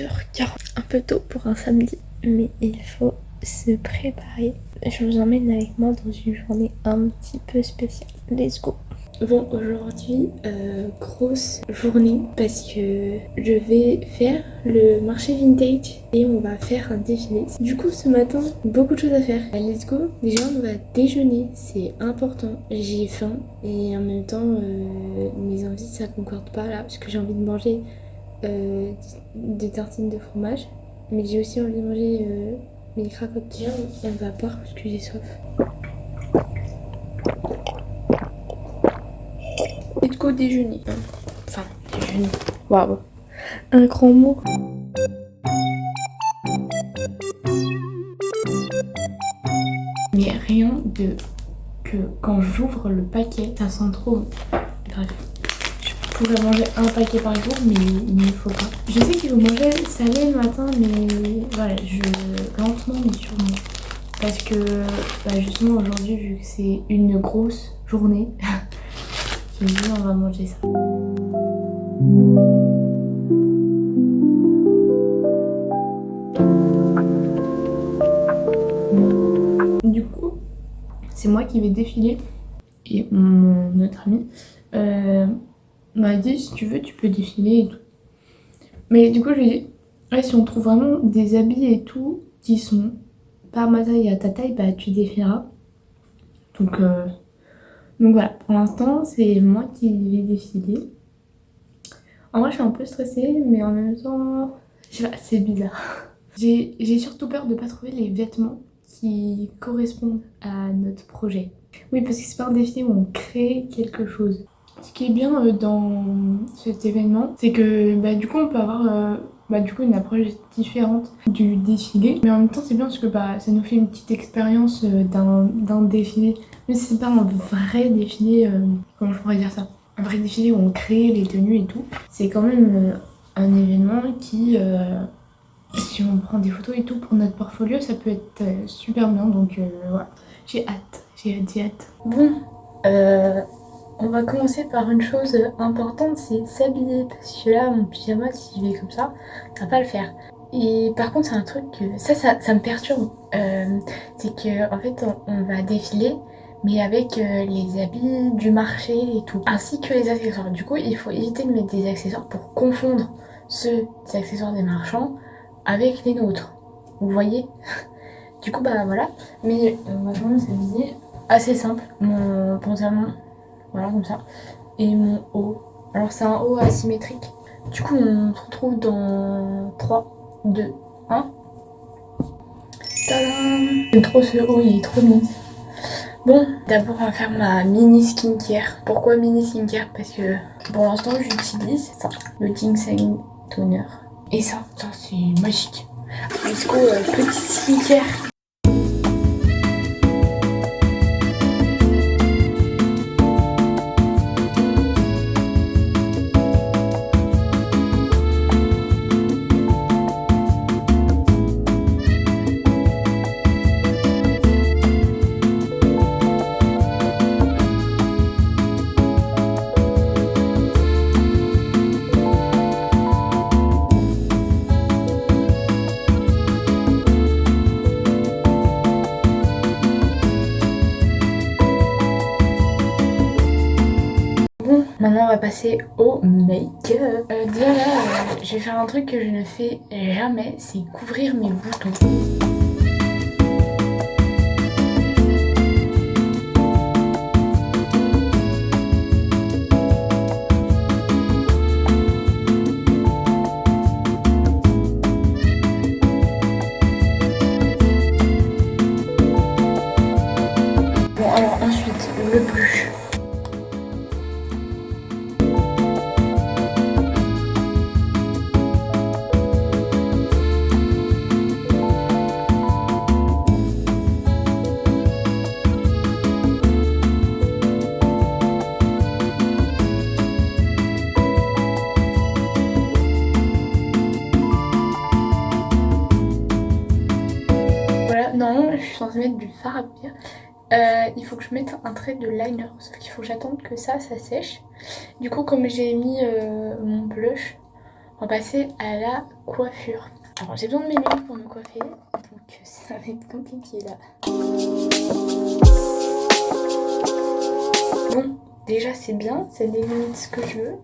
11h40, un peu tôt pour un samedi, mais il faut se préparer. Je vous emmène avec moi dans une journée un petit peu spéciale. Let's go. Bon, aujourd'hui, grosse journée parce que je vais faire le marché vintage et on va faire un défilé. Du coup, ce matin, beaucoup de choses à faire. Let's go. Déjà, on va déjeuner, c'est important. J'ai faim et en même temps, mes envies ça concorde pas là parce que j'ai envie de manger des tartines de fromage, mais j'ai aussi envie de manger mes cracottes. Déjà, on va boire parce que j'ai soif. Let's go déjeuner. Enfin, déjeuner. Waouh. Un grand mot. Mais rien de que quand j'ouvre le paquet, ça sent trop. Bref. Je pourrais manger un paquet par jour, mais il ne faut pas. Je sais qu'il faut manger salé le matin, mais voilà, lentement mais sûrement. Parce que justement aujourd'hui, vu que c'est une grosse journée, je me dis on va manger ça. Du coup, c'est moi qui vais défiler et notre ami m'a dit si tu veux tu peux défiler et tout. Mais du coup je lui ai dit ouais, si on trouve vraiment des habits et tout qui sont pas à ma taille et à ta taille, bah tu défileras. Donc voilà, pour l'instant c'est moi qui vais défiler. En vrai je suis un peu stressée mais en même temps, je sais pas, c'est bizarre. J'ai surtout peur de pas trouver les vêtements qui correspondent à notre projet. Oui, parce que c'est pas un défilé où on crée quelque chose. Ce qui est bien dans cet événement, c'est que du coup on peut avoir une approche différente du défilé. Mais en même temps c'est bien parce que ça nous fait une petite expérience d'un défilé. Mais c'est pas un vrai défilé, comment je pourrais dire ça, un vrai défilé où on crée les tenues et tout. C'est quand même un événement qui, si on prend des photos et tout pour notre portfolio, ça peut être super bien. Donc voilà, j'ai hâte. Bon, on va commencer par une chose importante, c'est s'habiller. Parce que là, mon pyjama, s'il est comme ça va pas le faire. Et par contre, c'est un truc que ça me perturbe. C'est que en fait, on va défiler, mais avec les habits du marché et tout, ainsi que les accessoires. Du coup, il faut éviter de mettre des accessoires pour confondre ceux des accessoires des marchands avec les nôtres. Vous voyez? Du coup, voilà. Mais on va quand même s'habiller assez simple. Mon pantalon, voilà, comme ça. Et mon haut. Alors, c'est un haut asymétrique. Du coup, on se retrouve dans 3, 2, 1. Tadam! J'aime trop ce haut, il est trop mignon. Bon, d'abord, on va faire ma mini skincare. Pourquoi mini skincare? Parce que pour l'instant, j'utilise ça, le Ginseng Toner. Et ça c'est magique. Let's go, petit skincare. Maintenant on va passer au make-up. Déjà là, je vais faire un truc que je ne fais jamais, c'est couvrir mes boutons. Bon alors ensuite, le blush. Non, je suis censée mettre du fard à paupières. Il faut que je mette un trait de liner, sauf qu'il faut que j'attende que ça sèche. Du coup, comme j'ai mis mon blush, on va passer à la coiffure. Alors j'ai besoin de mes lunettes pour me coiffer, donc ça va être compliqué là. Bon, déjà c'est bien, ça délimite ce que je veux.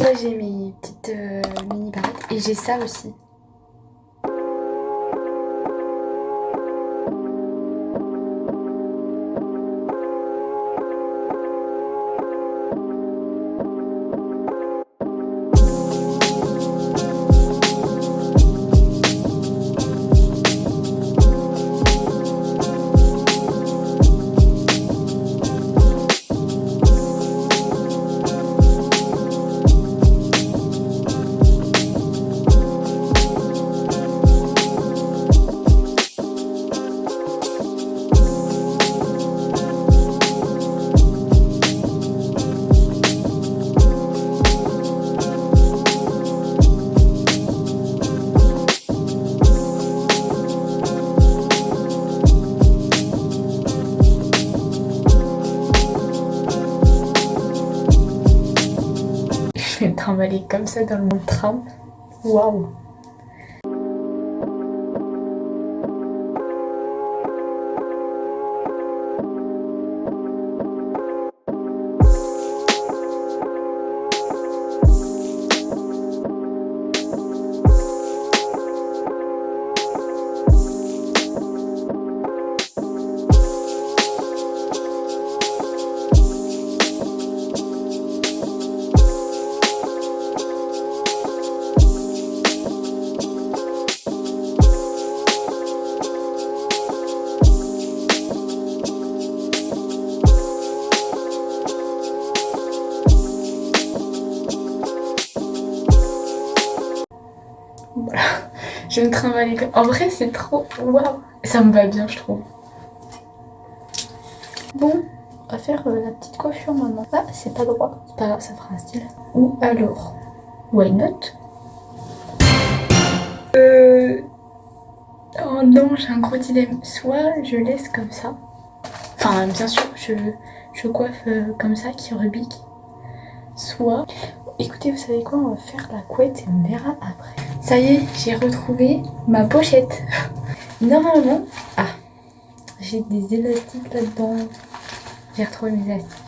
Là j'ai mes petites mini barrettes et j'ai ça aussi. Je vais trimballer comme ça dans le tram. Waouh! Voilà, je vais me trimballer comme... En vrai, c'est trop... Waouh! Ça me va bien, je trouve. Bon, on va faire la petite coiffure maintenant. Ah, c'est pas droit. C'est pas grave, ça fera un style. Ou alors, why not? Oh non, j'ai un gros dilemme. Soit je laisse comme ça. Enfin, bien sûr, je coiffe comme ça, qui rebique. Soit... Écoutez, vous savez quoi? On va faire la couette et on verra après. Ça y est, j'ai retrouvé ma pochette. Normalement... Ah, j'ai des élastiques là-dedans. J'ai retrouvé mes élastiques.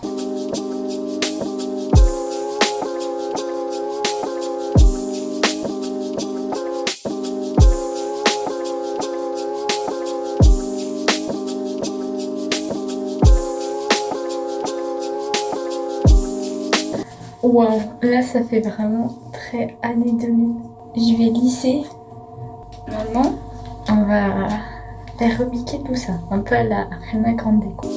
Waouh, là ça fait vraiment très années 2000. Je vais lisser. Maintenant, on va faire rebiquer tout ça. Un peu à la Ariana Grande, quoi.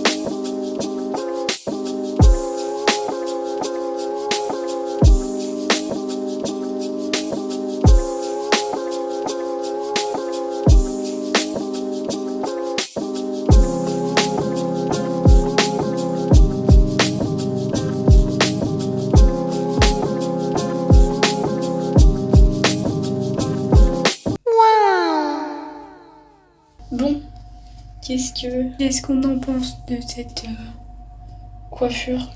Bon, qu'est-ce qu'on en pense de cette coiffure?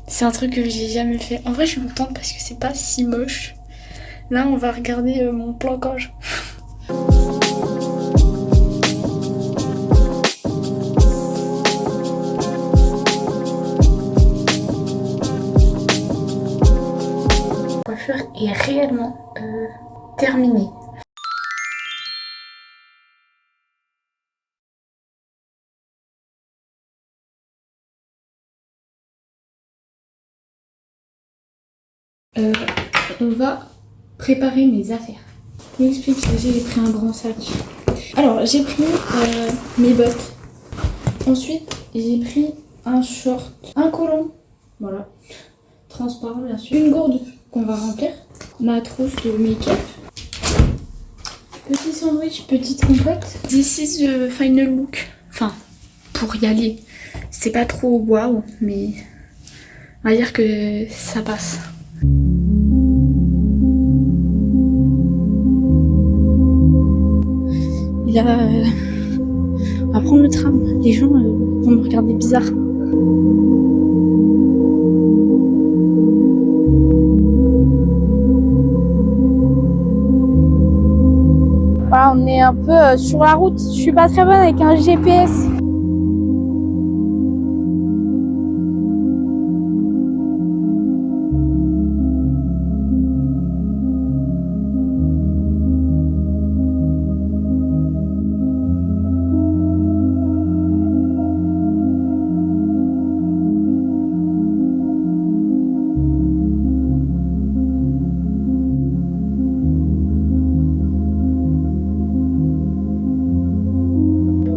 C'est un truc que j'ai jamais fait. En vrai, je suis contente parce que c'est pas si moche. Là, on va regarder mon plaquage. La coiffure est réellement terminée. On va préparer mes affaires. Je m'explique, j'ai pris un grand sac. Alors, j'ai pris mes bottes. Ensuite, j'ai pris un short, un collant, voilà, transparent bien sûr. Une gourde qu'on va remplir. Ma trousse de make-up. Petit sandwich, petite compote. This is the final look. Enfin, pour y aller. C'est pas trop waouh, mais On va dire que ça passe. Et là, on va prendre le tram. Les gens vont me regarder bizarre. Voilà, on est un peu sur la route. Je suis pas très bonne avec un GPS.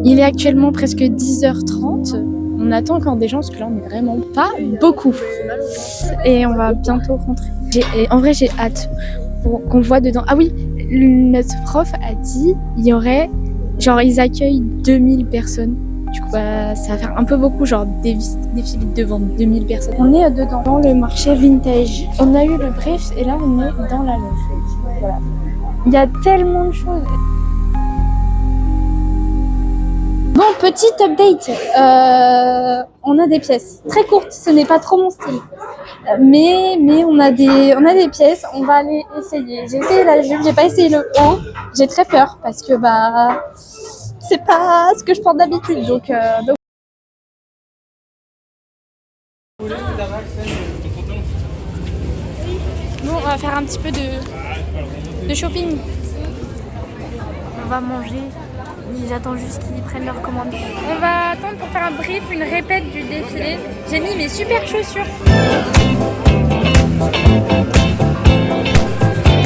Il est actuellement presque 10h30. On attend encore des gens parce que là on est vraiment pas beaucoup. Et on va bientôt rentrer. En vrai j'ai hâte qu'on voit dedans. Ah oui, notre prof a dit il y aurait, genre ils accueillent 2000 personnes. Du coup bah, ça va faire un peu beaucoup, genre défiler devant 2000 personnes. On est dedans, dans le marché vintage. On a eu le brief et là on est dans la loge. Voilà. Il y a tellement de choses. Bon, petit update, on a des pièces très courtes, ce n'est pas trop mon style, mais on a des pièces, on va aller essayer. J'ai essayé la jupe, j'ai pas essayé le haut, j'ai très peur parce que bah c'est pas ce que je porte d'habitude, donc Bon, on va faire un petit peu de shopping. On va manger. J'attends juste qu'ils prennent leur commande. On va attendre pour faire un brief, une répète du défilé. J'ai mis mes super chaussures.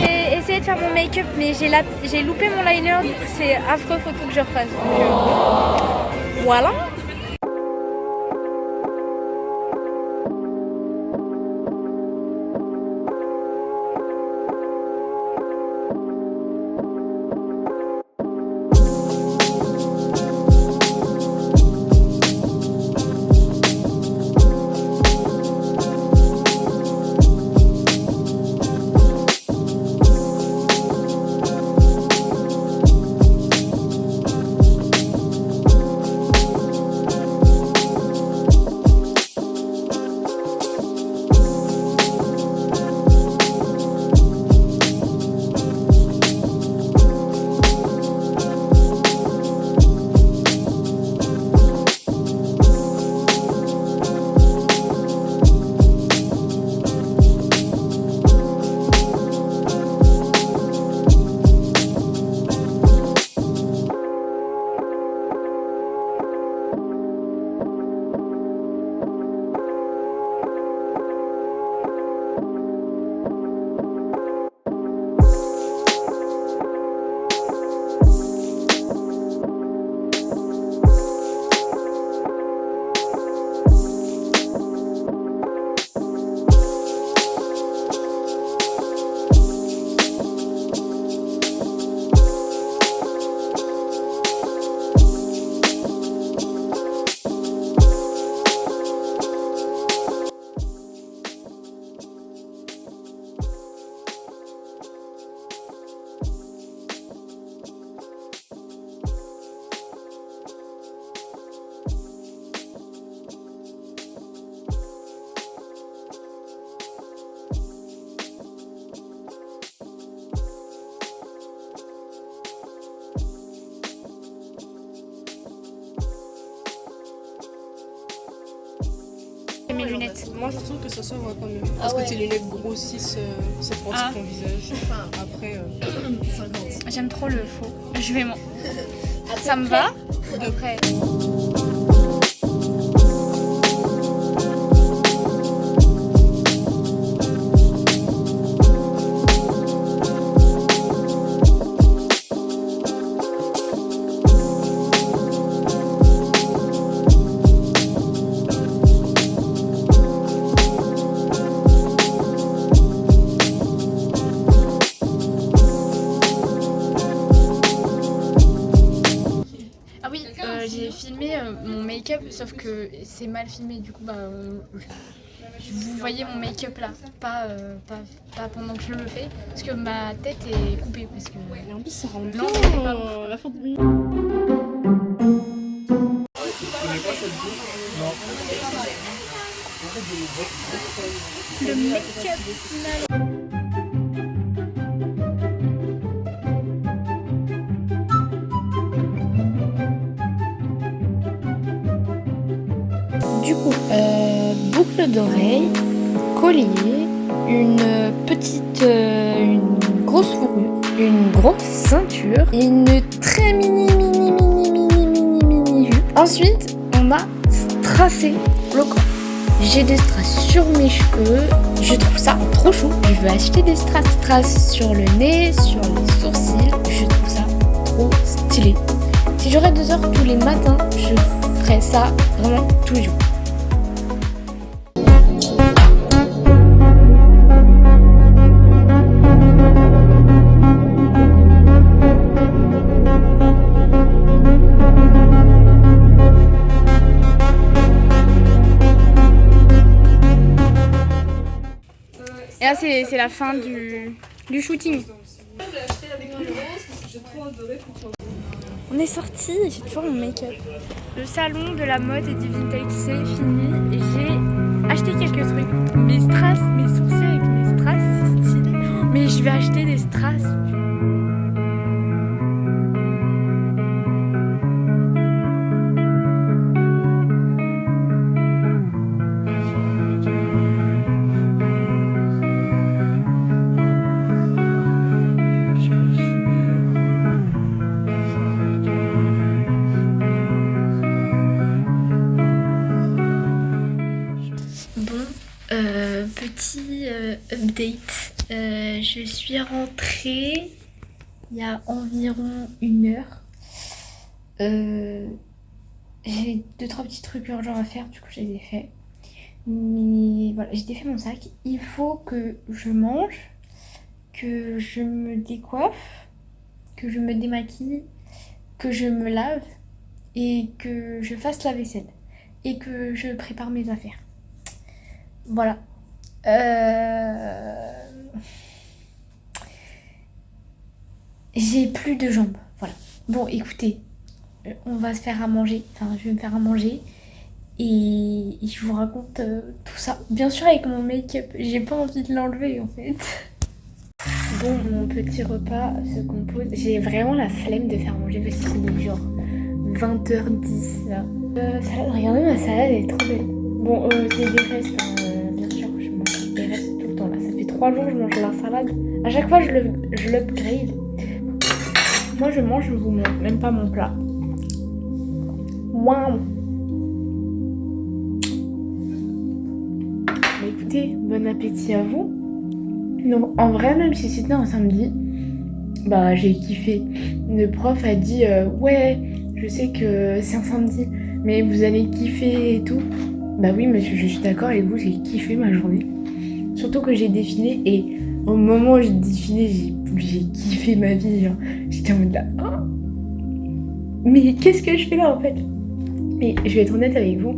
J'ai essayé de faire mon make-up, mais j'ai loupé mon liner. Du coup, c'est affreux, faut tout que je refasse. Donc, voilà. Mes lunettes. Moi je trouve que ça s'ouvre quand même. Parce que tes lunettes grossissent cette partie de ton visage. Après 50. J'aime trop le faux. Je vais m'en. Ça me va. De près. J'ai filmé mon make-up, sauf que c'est mal filmé, du coup bah vous voyez mon make-up là, pas pendant que je le fais, parce que ma tête est coupée. Parce que... Et en plus, ça rend bien Non, mais pas la fin de nuit. Le make-up final. Du coup, boucle d'oreille, collier, une grosse fourrure, une grosse ceinture et une très mini jupe. Ensuite, on va strasser le corps. J'ai des strass sur mes cheveux, je trouve ça trop chou. Je veux acheter des strass sur le nez, sur les sourcils, je trouve ça trop stylé. Si j'aurais 2 heures tous les matins, je ferais ça vraiment tous les jours. Et là, c'est la fin du shooting. On est sorti et j'ai toujours mon make-up. Le salon de la mode et du vintage c'est fini et j'ai acheté quelques trucs. Mes strass, mes sourcils avec mes strass, c'est stylé. Mais je vais acheter des strass. Petit update, je suis rentrée il y a environ 1 heure. J'ai 2-3 petits trucs urgents à faire, du coup je les ai faits. Mais voilà, j'ai défait mon sac. Il faut que je mange, que je me décoiffe, que je me démaquille, que je me lave et que je fasse la vaisselle et que je prépare mes affaires. Voilà. J'ai plus de jambes. Voilà. Bon, écoutez, on va se faire à manger. Enfin, je vais me faire à manger. Et je vous raconte tout ça. Bien sûr, avec mon make-up. J'ai pas envie de l'enlever, en fait. Bon, mon petit repas se compose. J'ai vraiment la flemme de faire manger parce qu'il est genre 20h10 là. Salade, regardez ma salade, elle est trop belle. Bon, c'est des restes. Bien sûr, je mange des restes tout le temps là. Ça fait 3 jours que je mange la salade. À chaque fois, je l'upgrade. Moi, je mange, je vous montre même pas mon plat. Waouh! Bah, écoutez, bon appétit à vous. Donc, en vrai, même si c'était un samedi, bah j'ai kiffé. Le prof a dit ouais, je sais que c'est un samedi, mais vous allez kiffer et tout. Bah oui, monsieur, je suis d'accord avec vous, j'ai kiffé ma journée. Surtout que j'ai défilé et au moment où j'ai défilé, j'ai kiffé ma vie. Genre. J'étais en mode là, oh, mais qu'est-ce que je fais là en fait? Et je vais être honnête avec vous.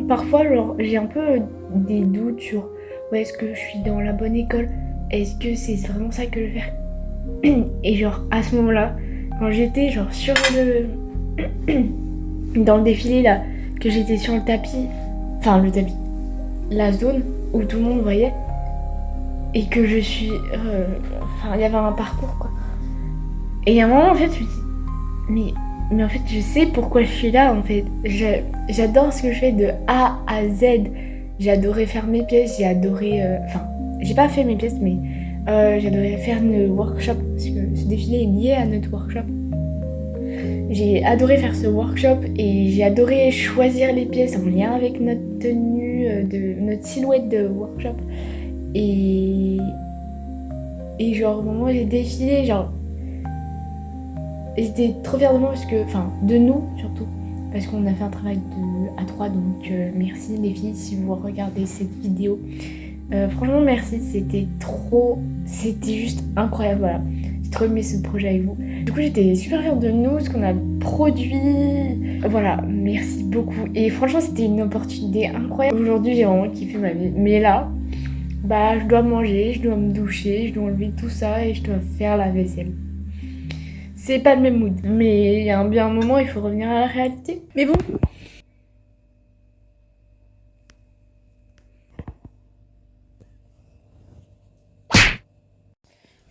Parfois, genre, j'ai un peu des doutes sur est-ce que je suis dans la bonne école? Est-ce que c'est vraiment ça que je vais faire? Et genre, à ce moment-là, quand j'étais genre sur dans le défilé là, que j'étais sur le tapis, la zone où tout le monde voyait, et que je suis... il y avait un parcours quoi. Et à un moment en fait, je me dis, mais en fait je sais pourquoi je suis là en fait. J'adore ce que je fais de A à Z. J'ai adoré faire mes pièces, j'ai adoré... j'ai pas fait mes pièces mais j'adorais faire nos workshops parce que ce défilé est lié à notre workshop. J'ai adoré faire ce workshop et j'ai adoré choisir les pièces en lien avec notre tenue, notre silhouette de workshop. Et genre au moment où j'ai défilé, genre j'étais trop fière de moi parce que, de nous surtout, parce qu'on a fait un travail à 3, donc merci les filles si vous regardez cette vidéo. Franchement merci, c'était juste incroyable, voilà. C'était trop aimé ce projet avec vous. Du coup, j'étais super fière de nous, ce qu'on a produit. Voilà, merci beaucoup. Et franchement, c'était une opportunité incroyable. Aujourd'hui, j'ai vraiment kiffé ma vie. Mais là, bah, je dois manger, je dois me doucher, je dois enlever tout ça et je dois faire la vaisselle. C'est pas le même mood. Mais il y a bien un moment, il faut revenir à la réalité. Mais bon.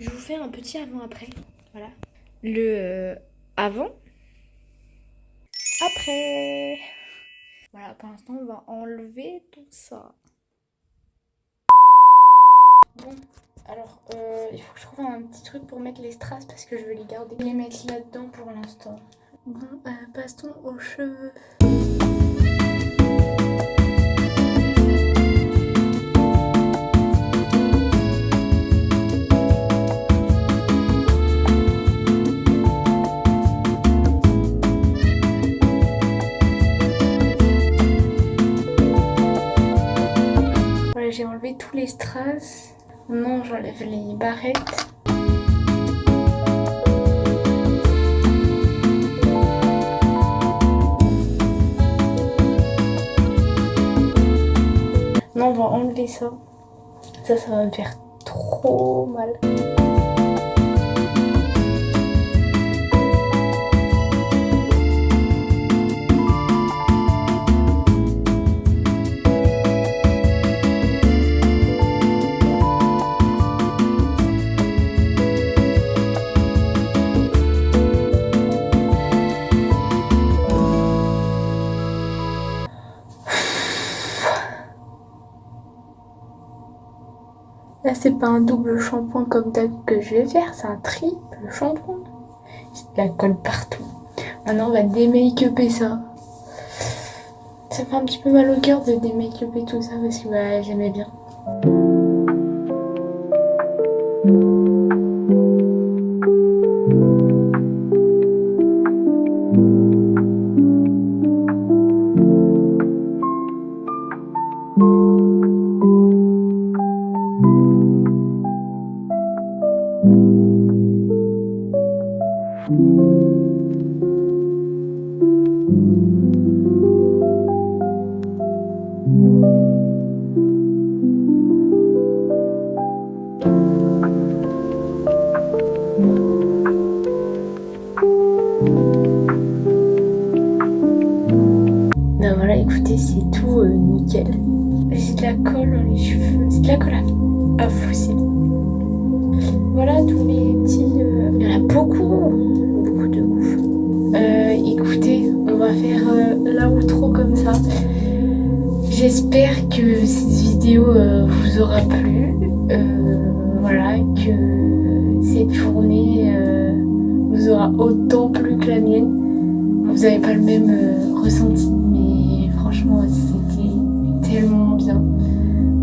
Je vous fais un petit avant-après. Voilà. Le avant. Après. Voilà, pour l'instant, on va enlever tout ça. Bon, alors, il faut que je trouve un petit truc pour mettre les strass parce que je veux les garder. Je vais les mettre là-dedans pour l'instant. Bon, passons aux cheveux. Voilà, j'ai enlevé tous les strass. Maintenant, j'enlève les barrettes. Non, on va enlever ça. Ça va me faire trop mal. Là, c'est pas un double shampoing comme d'hab que je vais faire, c'est un triple shampoing. J'ai de la colle partout. Maintenant, on va démake-upper ça. Ça fait un petit peu mal au cœur de démake-upper tout ça parce que bah, j'aimais bien. Ben voilà, écoutez, c'est tout nickel. J'ai de la colle dans les cheveux, c'est de la colle à fossile. Voilà tous les petits... Il y en a beaucoup de ouf. Écoutez, on va faire l'outro comme ça. J'espère que cette vidéo vous aura plu. Voilà, que cette journée vous aura autant plu que la mienne. Vous n'avez pas le même ressenti, mais franchement, c'était tellement bien.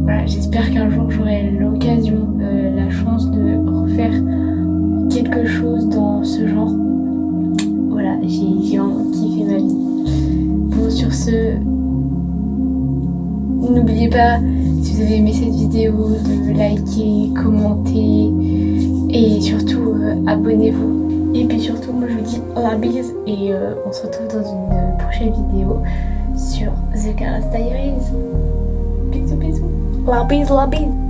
Voilà, j'espère qu'un jour j'aurai l'occasion, la chance de refaire quelque chose dans ce genre. Voilà, j'ai vraiment kiffé ma vie. Bon, sur ce, n'oubliez pas, si vous avez aimé cette vidéo, de liker, commenter et surtout abonnez-vous. Et puis surtout, moi je vous dis la bise et on se retrouve dans une prochaine vidéo sur The Carlos Diaries. Bisous bisous. La bise, la bise.